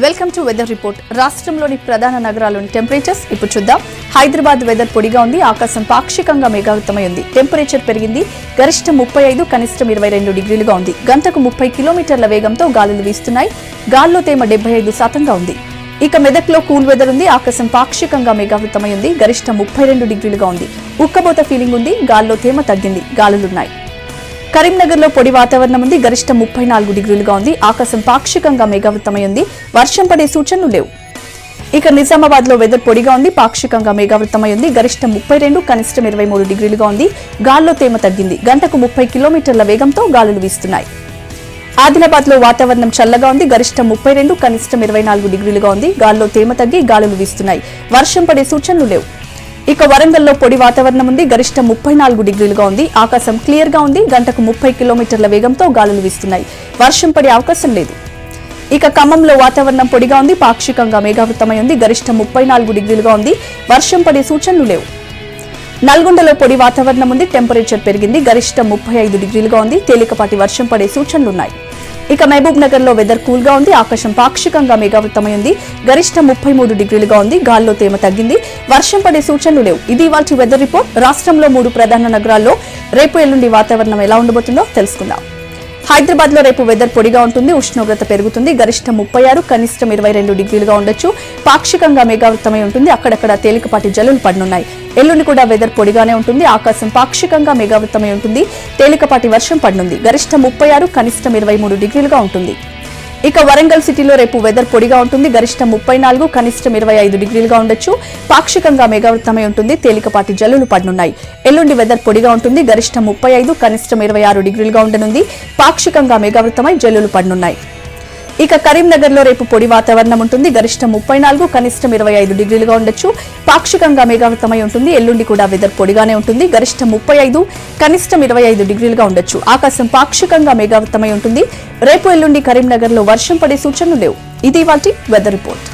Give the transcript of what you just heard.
Welcome to weather report. రాష్ట్రంలోని ప్రధాన నగరాల్లోని temperatures ఇప్పుడు చూద్దాం. హైదరాబాద్ వెదర్ పొడిగా ఉంది. ఆకాశం పాక్షికంగా మేఘావృతమై ఉంది. టెంపరేచర్ పెరిగింది. గరిష్టం 35, కనిష్టం 22 డిగ్రీలుగా ఉంది. గంటకు 30 కిలోమీటర్ల వేగంతో గాలులు వీస్తున్నాయి. గాల్లో తేమ 75% ఉంది. ఇక మెదక్లో కూల్ వెదర్ ఉంది. ఆకాశం పాక్షికంగా మేఘావృతమై ఉంది. గరిష్టం 32 డిగ్రీలుగా ఉంది. ఉక్కబోత ఫీలింగ్ ఉంది. గాల్లో తేమ తగ్గింది. గాలులున్నాయి. కరీంనగర్లో పొడి వాతావరణం ఉంది. గరిష్టం 34 డిగ్రీలుగా ఉంది. ఆకాశం పాక్షికంగా మేఘావృతమై ఉంది. వర్షం పడే సూచనలు లేవు. ఇక నిజామాబాద్ లో వెదర్ పొడిగా ఉంది. పాక్షికంగా మేఘావృతమై ఉంది. గరిష్టం 32, కనిష్టం 23 డిగ్రీలుగా ఉంది. గాల్లో తేమ తగ్గింది. గంటకు 30 కిలోమీటర్ల వేగంతో గాలులు వీస్తున్నాయి. ఆదిలాబాద్ లో వాతావరణం చల్లగా ఉంది. గరిష్టం 32, కనిష్టం 24 డిగ్రీలుగా ఉంది. గాల్లో తేమ తగ్గి గాలులు వీస్తున్నాయి. వర్షం పడే సూచనలు లేవు. ఇక వరంగల్లో పొడి వాతావరణం ఉంది. గరిష్టం 34 డిగ్రీలుగా ఉంది. ఆకాశం క్లియర్ గా ఉంది. గంటకు 30 కిలోమీటర్ల వేగంతో గాలులు వీస్తున్నాయి. వర్షం పడే అవకాశం లేదు. ఇక ఖమ్మంలో వాతావరణం పొడిగా ఉంది. పాక్షికంగా మేఘావృతమై ఉంది. గరిష్టం 34 డిగ్రీలుగా ఉంది. వర్షం పడే సూచనలు లేవు. నల్గొండలో పొడి వాతావరణం ఉంది. టెంపరేచర్ పెరిగింది. గరిష్టం 35 డిగ్రీలుగా ఉంది. తేలికపాటి వర్షం పడే సూచనలున్నాయి. ఇక మహబూబ్ నగర్ లో వెదర్ కూల్ గా ఉంది. ఆకాశం పాక్షికంగా మేఘావృతమై ఉంది. గరిష్టం 33 డిగ్రీలుగా ఉంది. గాల్లో తేమ తగ్గింది. వర్షం పడే సూచనలు లేవు. ఇది ఇవాల్టి వెదర్ రిపోర్ట్. రాష్ట్రంలో 3 ప్రధాన నగరాల్లో రేపు ఎల్లుండి వాతావరణం ఎలా ఉండబోతుందో తెలుసుకుందాం. హైదరాబాద్ లో రేపు వెదర్ పొడిగా ఉంటుంది. ఉష్ణోగ్రత పెరుగుతుంది. గరిష్టం 36, కనిష్టం 22 డిగ్రీలుగా ఉండొచ్చు. పాక్షికంగా మేఘావృతమై ఉంటుంది. అక్కడక్కడ తేలికపాటి జల్లులు పడనున్నాయి. ఎల్లుండి కూడా వెదర్ పొడిగానే ఉంటుంది. ఆకాశం పాక్షికంగా మేఘావృతమై ఉంటుంది. తేలికపాటి వర్షం పడనుంది. గరిష్టం 36, కనిష్టం 23 డిగ్రీలుగా ఉంటుంది. ఇక వరంగల్ సిటీలో రేపు వెదర్ పొడిగా ఉంటుంది. గరిష్టం 34, కనిష్టం 25 డిగ్రీలుగా ఉండొచ్చు. పాక్షికంగా మేఘావృతమై ఉంటుంది. తేలికపాటి జల్లులు పడనున్నాయి. ఎల్లుండి వెదర్ పొడిగా ఉంటుంది. గరిష్టం 35, కనిష్టం 26 డిగ్రీలుగా ఉండనుంది. పాక్షికంగా మేఘావృతమై జల్లులు పడనున్నాయి. ఇక కరీంనగర్ లో రేపు పొడి వాతావరణం ఉంటుంది. గరిష్టం 34, కనిష్టం 25 డిగ్రీలుగా ఉండొచ్చు. పాక్షికంగా మేఘావృతమై ఉంటుంది. ఎల్లుండి కూడా వెదర్ పొడిగానే ఉంటుంది. గరిష్టం 35, కనిష్టం 25 డిగ్రీలుగా ఉండొచ్చు. ఆకాశం పాక్షికంగా మేఘావృతమై ఉంటుంది. రేపు ఎల్లుండి కరీంనగర్ లో వర్షం పడే సూచనలు లేవు. ఇది ఇవాల్టి వెదర్ రిపోర్ట్.